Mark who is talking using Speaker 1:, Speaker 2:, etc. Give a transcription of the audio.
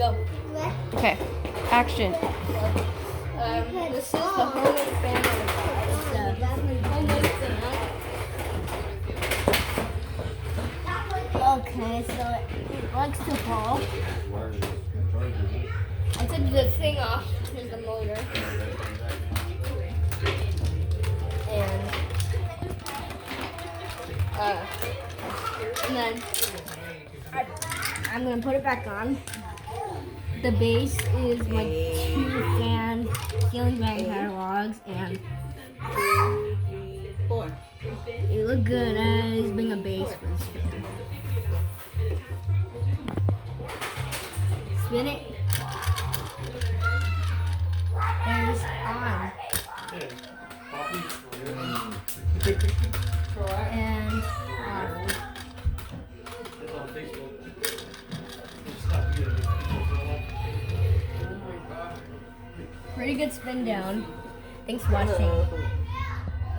Speaker 1: Go.
Speaker 2: Okay, action.
Speaker 1: This is the homemade fan. Okay, so it likes to fall. I took the thing off. Here's the motor. And then I'm gonna put it back on. The base is my 2 fan ceiling fan catalogs, and it look good as being a base for this fan. Spin it. And it's on. And pretty good spin down. Thanks for watching.